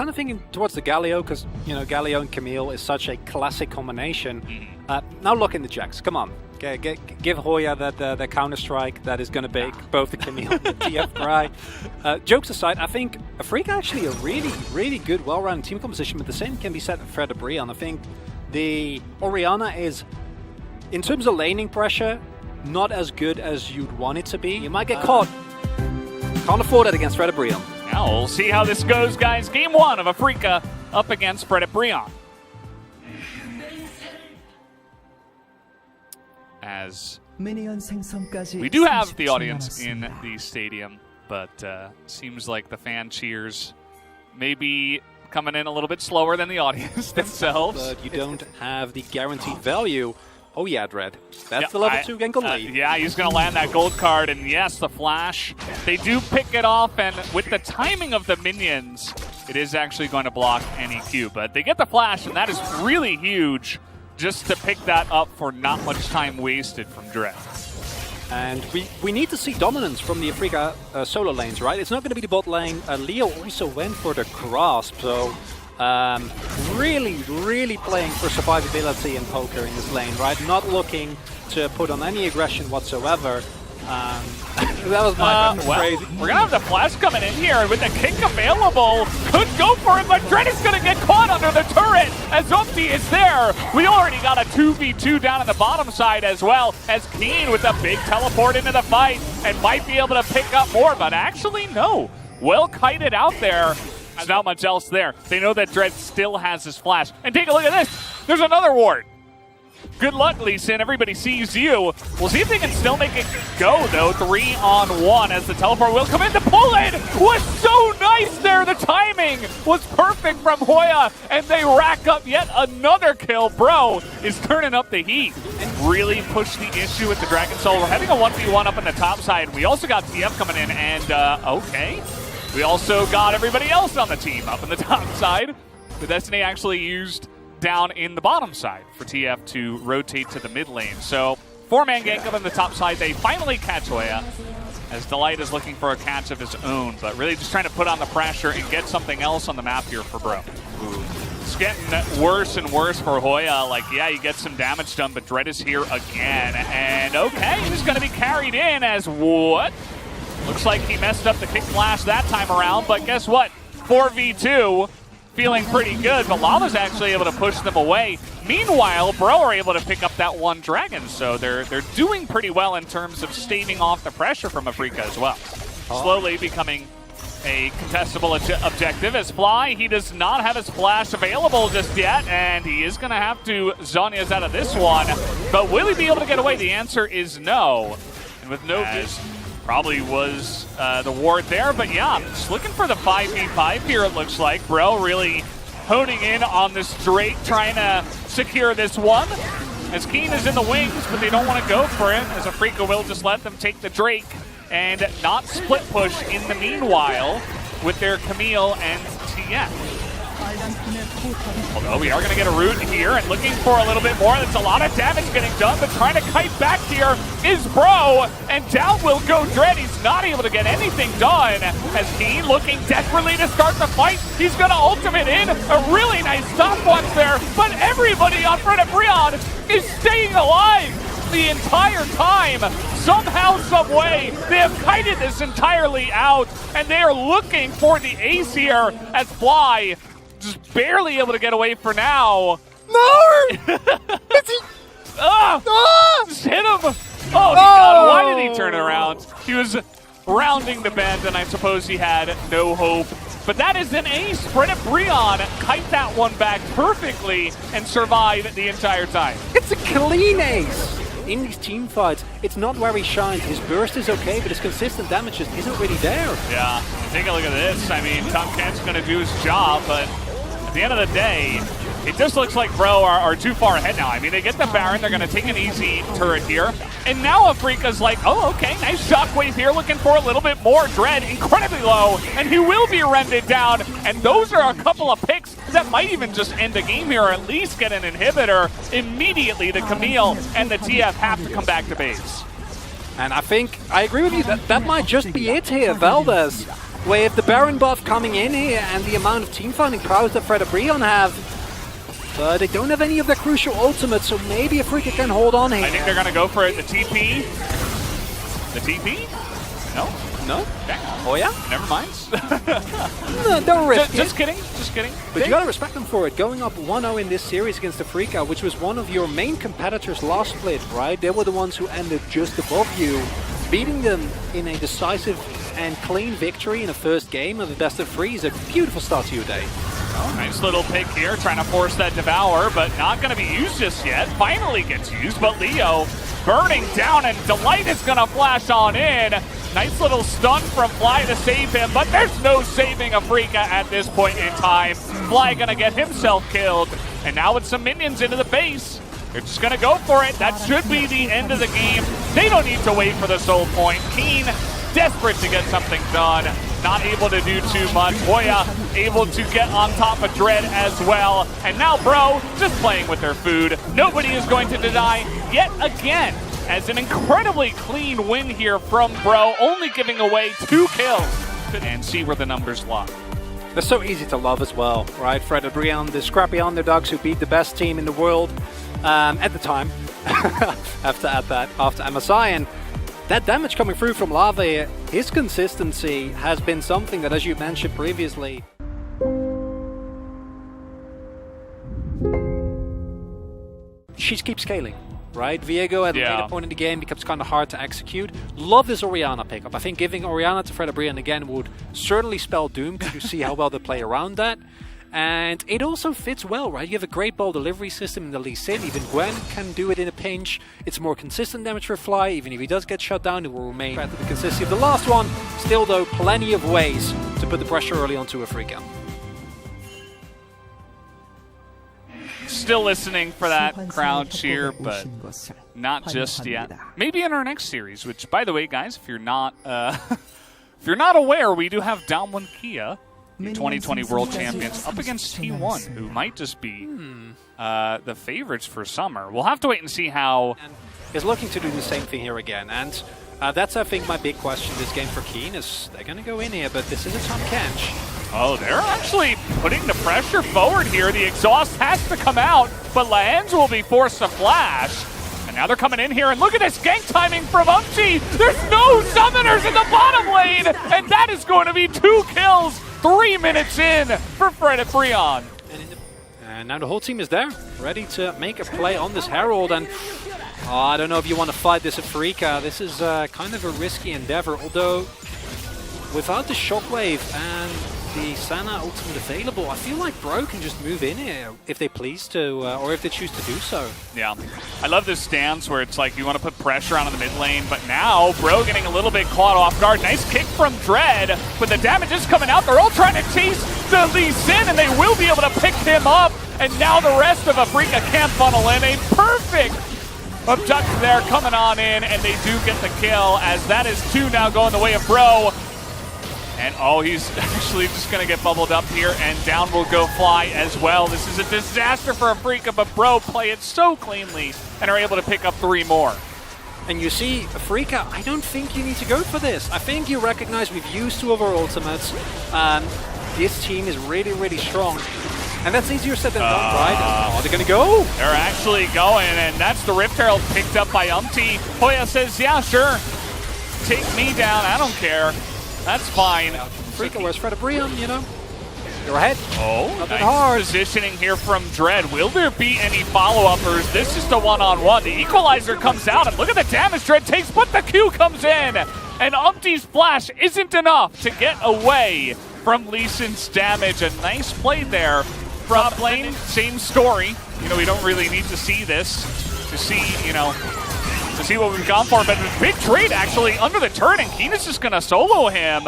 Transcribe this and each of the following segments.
kind of thinking towards the Galio, because, you know, Galio and Camille is such a classic combination. Now look in the Jax, come on. Give Hoya the counter-strike that is going to break both the Camille and the TF Cry. Jokes aside, I think Afreeca actually a really, really good, well-rounded team composition, but the same can be said for Fredit BRION. I think the Orianna is, in terms of laning pressure, not as good as you'd want it to be. You might get caught. Can't afford it against Fredit BRION. Now we'll see how this goes, guys. Game 1 of Afreeca up against Fredit BRION. As we do have the audience in the stadium, but seems like the fan cheers may be coming in a little bit slower than the audience themselves. But you don't have the guaranteed value. Oh yeah, Dread. That's the level 2 Gengar lead. Yeah, he's going to land that gold card, and yes, the flash. They do pick it off, and with the timing of the minions, it is actually going to block any Q. But they get the flash, and that is really huge just to pick that up for not much time wasted from Dread. And we need to see dominance from the Afreeca solo lanes, right? It's not going to be the bot lane. Leo also went for the grasp, so really, really playing for survivability and poker in this lane, right? Not looking to put on any aggression whatsoever. That was my crazy. We're going to have the flash coming in here, and with the kick available, could go for it, but Dread is going to get caught under the turret as Umpty is there. We already got a 2v2 down on the bottom side as well, as Keen with a big teleport into the fight and might be able to pick up more, but actually no. Well kited out there. There's not much else there. They know that Dread still has his flash. And take a look at this. There's another ward. Good luck, Lee Sin. Everybody sees you. We'll see if they can still make it go, though. 3-on-1 as the teleport will come in. The pull-in was so nice there. The timing was perfect from Hoya, and they rack up yet another kill. Bro is turning up the heat and really push the issue with the Dragon Soul. We're having a 1v1 up on the top side. We also got TF coming in, and okay. We also got everybody else on the team up on the top side. The Destiny actually used down in the bottom side for TF to rotate to the mid lane. So 4-man gank up on the top side. They finally catch Hoya, as Delight is looking for a catch of his own, but really just trying to put on the pressure and get something else on the map here for Bro. It's getting worse and worse for Hoya. Like, yeah, you get some damage done, but Dread is here again. And okay, he's going to be carried in as what? Looks like he messed up the kick flash that time around, but guess what? 4v2. Feeling pretty good, but Lava's actually able to push them away. Meanwhile, Bro are able to pick up that one dragon, so they're doing pretty well in terms of staving off the pressure from Afreeca as well. Slowly becoming a contestable objective as Fly. He does not have his flash available just yet, and he is going to have to Zhonya's out of this one. But will he be able to get away? The answer is no. And with no probably was the ward there, but yeah, just looking for the 5v5 here, it looks like. Bro really honing in on this Drake, trying to secure this one. As Keen is in the wings, but they don't want to go for it, as Afreeca will just let them take the Drake and not split push in the meanwhile with their Camille and TF. Although we are going to get a root here and looking for a little bit more. That's a lot of damage getting done, but trying to kite back here is Bro, and down will go Dread. He's not able to get anything done as Keen looking desperately to start the fight. He's going to ultimate in. A really nice stopwatch there, but everybody on Fredit BRION is staying alive the entire time. Somehow, some way, they have kited this entirely out, and they are looking for the ace here as Fly just barely able to get away for now. No! Just hit him! Oh, God, why did he turn around? He was rounding the bend, and I suppose he had no hope. But that is an ace. Fredit BRION kite that one back perfectly and survive the entire time. It's a clean ace! In these team fights, it's not where he shines. His burst is okay, but his consistent damage just isn't really there. Yeah, take a look at this. I mean, Tom Kent's going to do his job, but at the end of the day, it just looks like Bro are too far ahead now. I mean, they get the Baron, they're going to take an easy turret here. And now Afreeca's like, oh, okay, nice shockwave here, looking for a little bit more. Dread, incredibly low, and he will be rendered down. And those are a couple of picks that might even just end the game here, or at least get an inhibitor. Immediately, the Camille and the TF have to come back to base. And I think, I agree with you, that might just be it here. Valdez with the Baron buff coming in here and the amount of team fighting prowess that Fredit BRION have. But they don't have any of their crucial ultimates, so maybe Afreeca can hold on here. I think they're going to go for it. The TP? The TP? No? No? Okay. Oh yeah? Never mind. No, don't risk it. Just kidding. Just kidding. But you gotta respect them for it. Going up 1-0 in this series against Afreeca, which was one of your main competitors last split, right? They were the ones who ended just above you. Beating them in a decisive and clean victory in the first game of the best of 3 is a beautiful start to your day. Oh, nice little pick here, trying to force that Devour, but not going to be used just yet. Finally gets used, but Leo burning down, and Delight is going to flash on in. Nice little stun from Fly to save him, but there's no saving Afreeca at this point in time. Fly going to get himself killed, and now with some minions into the base, they're just going to go for it. That should be the end of the game. They don't need to wait for the soul point. Keen, desperate to get something done. Not able to do too much. Hoya able to get on top of Dread as well. And now Bro just playing with their food. Nobody is going to deny yet again, as an incredibly clean win here from Bro, only giving away 2 kills. And see where the numbers lie. They're so easy to love as well, right? Fredit BRION, the scrappy underdogs who beat the best team in the world at the time. Have to add that after MSI. And that damage coming through from Lava, his consistency has been something that, as you mentioned previously, she keeps scaling, right? Viego at a later point in the game becomes kind of hard to execute. Love this Orianna pickup. I think giving Orianna to Fredit BRION again would certainly spell doom, because you see how well they play around that. And it also fits well, right? You have a great ball delivery system in the Lee Sin. Even Gwen can do it in a pinch. It's more consistent damage for Fly. Even if he does get shut down, it will remain at the consistency of the last one. Still, though, plenty of ways to put the pressure early onto Afreeca. Still listening for that crowd cheer, but not just yet. Maybe in our next series, which, by the way, guys, if you're not aware, we do have Damwon Kia, the 2020 World Champions, up against T1, who might just be the favorites for summer. We'll have to wait and see how. And is looking to do the same thing here again, and that's, I think, my big question this game for Keen is they're going to go in here, but this is a Tom Kench. Oh, they're actually putting the pressure forward here. The exhaust has to come out, but Laenz will be forced to flash. And now they're coming in here, and look at this gank timing from Umchi. There's no summoners in the bottom lane, and that is going to be 2 kills 3 minutes in for Fredit BRION. And now the whole team is there, ready to make a play on this Herald. And I don't know if you want to fight this Afreeca. This is kind of a risky endeavor, although without the Shockwave and the Sana ultimate available, I feel like Bro can just move in here if they please to, or if they choose to do so. Yeah, I love this stance where it's like you want to put pressure on in the mid lane, but now Bro getting a little bit caught off guard. Nice kick from Dread, but the damage is coming out. They're all trying to chase the Lee Sin, and they will be able to pick him up. And now the rest of Afreeca can't funnel in. A perfect abduct there coming on in, and they do get the kill, as that is 2 now going the way of Bro. And oh, he's actually just going to get bubbled up here, and down will go Fly as well. This is a disaster for Afreeca, but Bro play it so cleanly and are able to pick up 3 more. And you see, Afreeca, I don't think you need to go for this. I think you recognize we've used 2 of our ultimates. This team is really, really strong. And that's easier said than done, right? Oh, they're going to go? They're actually going, and that's the Rift Herald picked up by Umti. Hoya says, yeah, sure. Take me down, I don't care. That's fine. Afreeca, where's Fredit BRION, you know? You're ahead. Oh, nice positioning here from Dread. Will there be any follow-uppers? This is the one-on-one. The equalizer comes out, and look at the damage Dread takes, but the Q comes in. And Umti's flash isn't enough to get away from Lee Sin's damage. A nice play there from lane. Same story. You know, we don't really need to see this to see, you know, to see what we've gone for, but a big trade actually under the turret, and Keen is just going to solo him.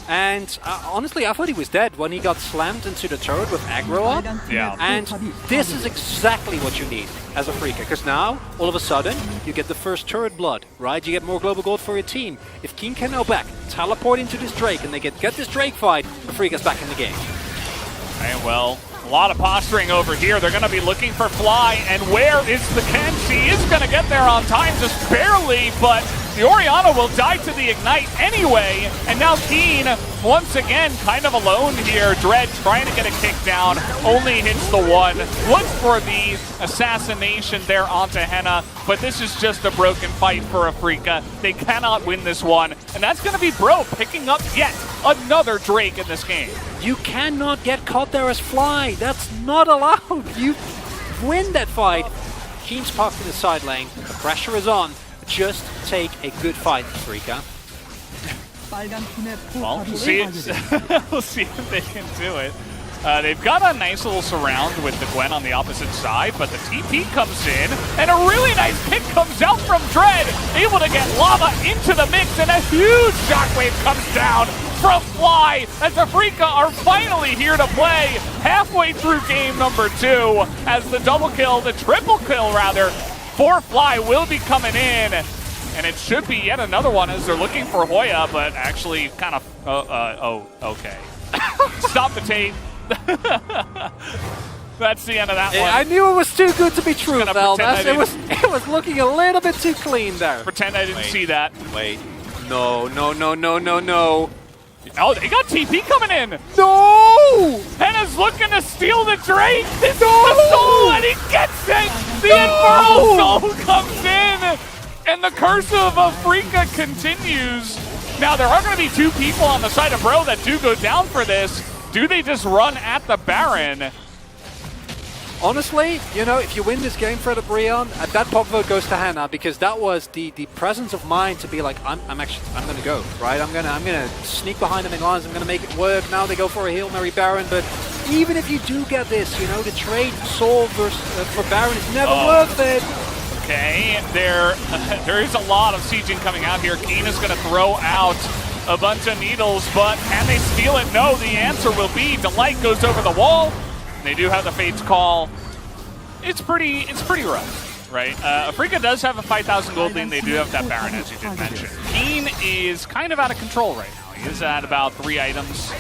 And honestly, I thought he was dead when he got slammed into the turret with aggro up. Yeah. And this is exactly what you need as Afreeca, because now, all of a sudden, you get the first turret blood, right? You get more global gold for your team. If Keen can now back, teleport into this Drake, and they get this Drake fight, Afreeca's back in the game. And well, a lot of posturing over here. They're going to be looking for Fly, and where is the Kench? He is going to get there on time, just barely, but The Orianna will die to the Ignite anyway, and now Keen, once again, kind of alone here. Dread trying to get a kick down, only hits the one. Looks for the assassination there onto Henna, but this is just a broken fight for Afreeca. They cannot win this one, and that's going to be Bro picking up yet another Drake in this game. You cannot get caught there as Fly. That's not allowed. You win that fight. Keen's parked in the side lane. The pressure is on. Just take a good fight, Afreeca. Well, we'll see if they can do it. They've got a nice little surround with the Gwen on the opposite side, but the TP comes in, and a really nice pick comes out from Dread, able to get Lava into the mix, and a huge shockwave comes down from Fly, as Afreeca are finally here to play halfway through game number 2, as the double kill, the triple kill rather, for Fly will be coming in, and it should be yet another one as they're looking for Hoya, but actually kind of, okay. Stop the tape. That's the end of that one. I knew it was too good to be true, Valdas. It was looking a little bit too clean there. Pretend I didn't see that. Wait. No. Oh, they got TP coming in. No! Henna's looking to steal the Drake. This is the soul, and he gets it. The Infernal Soul comes in, and the curse of Afreeca continues. Now, there are going to be 2 people on the side of Bro that do go down for this. Do they just run at the Baron? Honestly, you know, if you win this game, Fredit BRION, that pop vote goes to Henna, because that was the presence of mind to be like, I'm gonna go, right? I'm gonna sneak behind them in lines, I'm gonna make it work. Now they go for a Hail Mary Baron, but even if you do get this, you know, the trade Soul for Baron is never worth it. Okay, there is a lot of sieging coming out here. Keen is gonna throw out a bunch of needles, but can they steal it? No, the answer will be Delight goes over the wall. They do have the Fate's Call. It's pretty rough, right? Afreeca does have a 5,000 gold lead. They do have that Baron, as you did mention. Keen is kind of out of control right now. He is at about 3 items.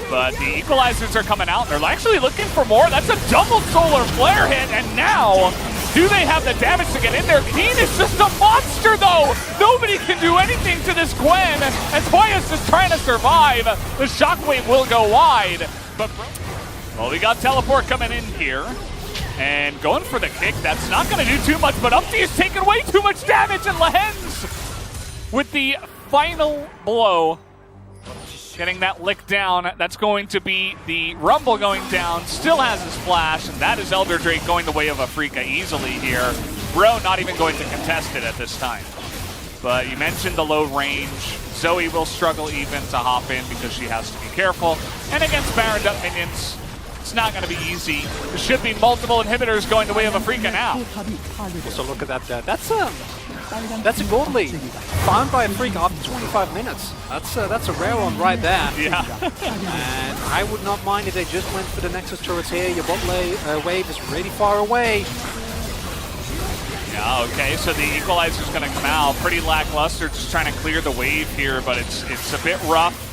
But the equalizers are coming out. They're actually looking for more. That's a double solar flare hit, and now do they have the damage to get in there? Keen is just a monster, though. Nobody can do anything to this Gwen, and Toyas is trying to survive. The shockwave will go wide, but well, we got Teleport coming in here, and going for the kick. That's not going to do too much, but Umpty is taking way too much damage, and Lehens with the final blow. Getting that lick down, that's going to be the Rumble going down, still has his flash, and that is Elder Drake going the way of Afreeca easily here. Bro not even going to contest it at this time. But you mentioned the low range. Zoe will struggle even to hop in because she has to be careful. And against Baroned up minions, it's not going to be easy. There should be multiple inhibitors going the way of Afreeca now. So look at that. That's a gold lead. Found by Afreeca after 25 minutes. That's a rare one right there. Yeah. And I would not mind if they just went for the Nexus turrets here. Your bot wave is really far away. Yeah, okay, so the equalizer's going to come out. Pretty lackluster, just trying to clear the wave here, but it's a bit rough.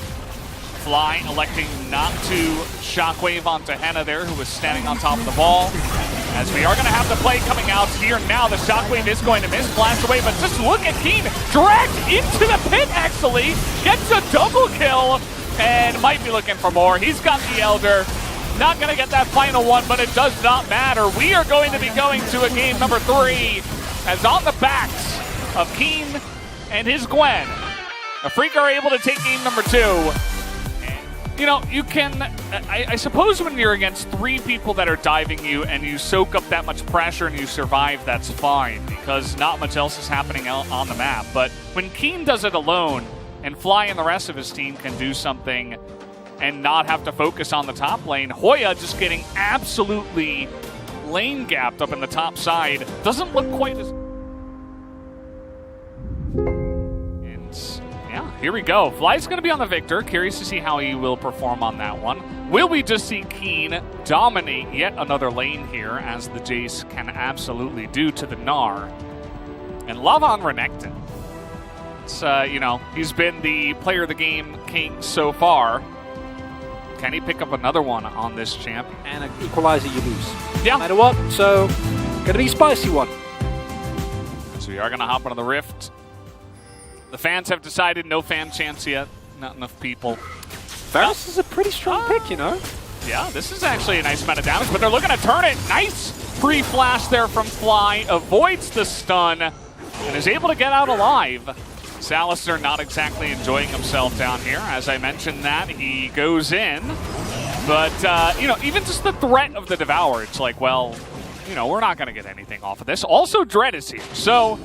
Fly electing not to shockwave onto Henna there, who was standing on top of the ball. As we are going to have the play coming out here now, the shockwave is going to miss, flash away, but just look at Keen, dragged into the pit actually, gets a double kill, and might be looking for more. He's got the Elder, not going to get that final one, but it does not matter. We are going to be going to a game number 3, as on the backs of Keen and his Gwen, Afreeca are able to take game number 2. You know, you can, I suppose when you're against 3 people that are diving you and you soak up that much pressure and you survive, that's fine, because not much else is happening on the map. But when Keen does it alone and Fly and the rest of his team can do something and not have to focus on the top lane, Hoya just getting absolutely lane gapped up in the top side doesn't look quite as... Yeah, here we go. Fly's going to be on the Victor. Curious to see how he will perform on that one. Will we just see Keen dominate yet another lane here, as the Jace can absolutely do to the Gnar? And love on Renekton. It's, you know, he's been the player of the game king so far. Can he pick up another one on this champion? And an equalizer you lose. Yeah. No matter what, so going to be a spicy one. So we are going to hop into the Rift. The fans have decided no fan chance yet. Not enough people. Varus is a pretty strong pick, you know? Yeah, this is actually a nice amount of damage, but they're looking to turn it. Nice pre-flash there from Fly. Avoids the stun and is able to get out alive. Salister not exactly enjoying himself down here. As I mentioned that, he goes in. But, you know, even just the threat of the Devour, it's like, well, you know, we're not going to get anything off of this. Also, Dread is here. So,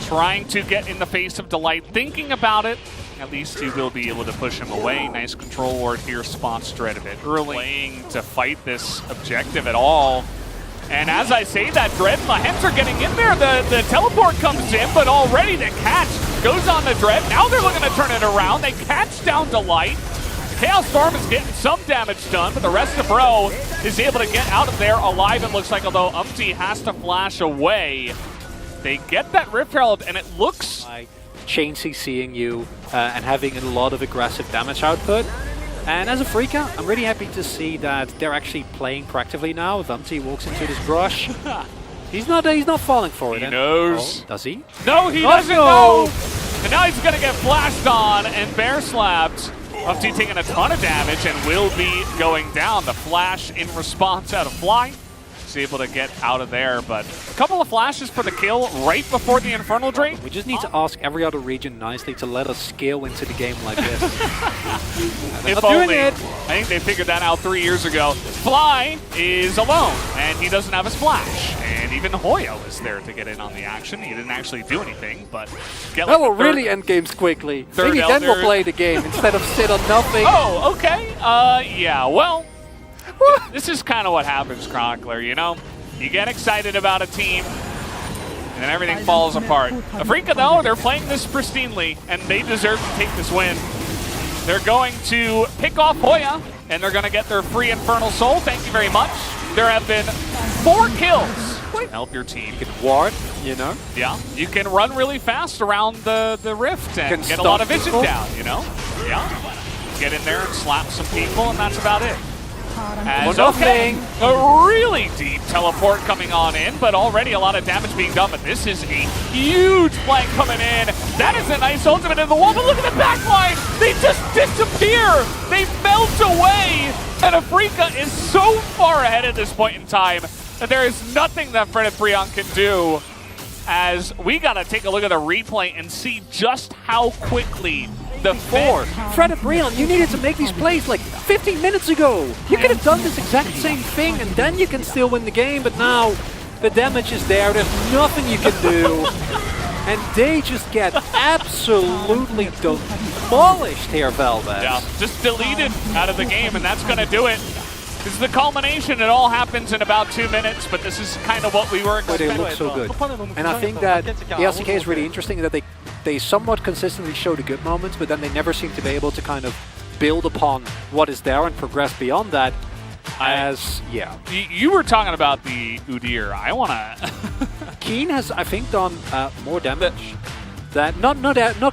trying to get in the face of Delight, thinking about it. At least he will be able to push him away. Nice control ward here, spots Dread a bit early. Playing to fight this objective at all. And as I say that, Dread and the Hens are getting in there. The teleport comes in, but already the catch goes on the Dread. Now they're looking to turn it around. They catch down Delight. Chaos Storm is getting some damage done, but the rest of Bro is able to get out of there alive, it looks like, although Umpty has to flash away. They get that Rift Herald, and it looks... Chain CCing you and having a lot of aggressive damage output. And as Afreeca, I'm really happy to see that they're actually playing proactively now. If Umpty walks into this brush, he's not falling for it. He knows. Oh, does he? No, he doesn't know! And now he's going to get flashed on and bear slapped. Umpty taking a ton of damage and will be going down. The flash in response out of Fly. He's able to get out of there, but a couple of flashes for the kill right before the Infernal Drain. We just need to ask every other region nicely to let us scale into the game like this. If only. I think they figured that out 3 years ago. Fly is alone, and he doesn't have his flash. And even Hoyo is there to get in on the action. He didn't actually do anything, but... That will really end games quickly. Maybe then we'll play the game instead of sit on nothing. Oh, okay. Yeah, well... This is kind of what happens, Chronicler, you know? You get excited about a team, and then everything falls apart. Afreeca, though, they're playing this pristinely, and they deserve to take this win. They're going to pick off Hoya, and they're going to get their free Infernal Soul. Thank you very much. There have been 4 kills to help your team. You can ward, you know? Yeah, you can run really fast around the rift and get a lot of vision down, you know? Yeah. Get in there and slap some people, and that's about it. As okay, a really deep teleport coming on in, but already a lot of damage being done. But this is a huge flank coming in. That is a nice ultimate in the wall, but look at the backline. They just disappear. They melt away. And Afreeca is so far ahead at this point in time that there is nothing that Fredit BRION can do. As we got to take a look at the replay and see just how quickly Fredit BRION, you needed to make these plays like 15 minutes ago. You could have done this exact same thing and then you can still win the game, but now the damage is there, there's nothing you can do. And they just get absolutely demolished here, Velvet. Yeah, just deleted out of the game, and that's going to do it. This is the culmination. It all happens in about 2 minutes, but this is kind of what we were expecting. They look so good. And I think that the LCK is really interesting that they somewhat consistently show the good moments, but then they never seem to be able to kind of build upon what is there and progress beyond that. You were talking about the Udyr. I want to... Keen has, I think, done more damage. That not